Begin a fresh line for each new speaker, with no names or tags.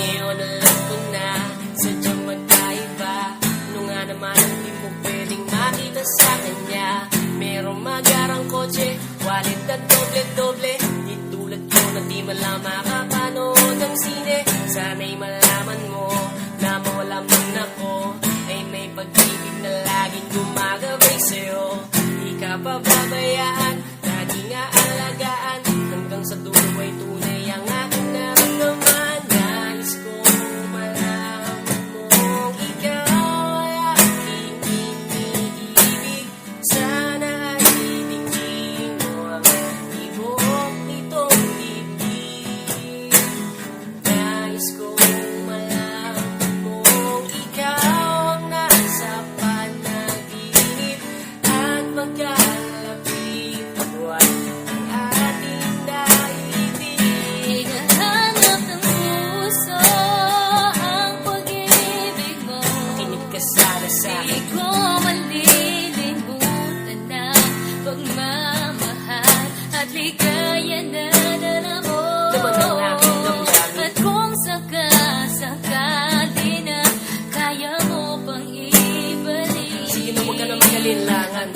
Ngayon alam ko na sadyang magkaiba. Ano nga naman ang di mo pwedeng makita sa kanya? Merong magarang kotse, wallet na doble-doble. Di tulad ko na di malang makapanood ng sine. Sana'y malaman mo na mawala man ako ay may pag-ibig na laging gumagabay sa'yo. Di ka pababayaan, laging aalagaan, hanggang sa dulo ay tunay ang aking naramdaman. Nais kong malaman mong ikaw ay aking iniibig. Sana ay ibigin mo ang ibok nitong dibdib. Nais kong malaman mong ikaw ang nasa panaginip at magkalapit buwan ang ating daigdig.
Hinahanap ng puso ang pag-ibig mo.
Makinig ka sana sa
Di
akin.
ko malilimutan ang pagmamahal at ligaya na dala mo.
Laman ang aking damdamin.
At kung sakasakali na kaya mo pang ibalik,
Sige na, huwag ka na mag-alinlangan.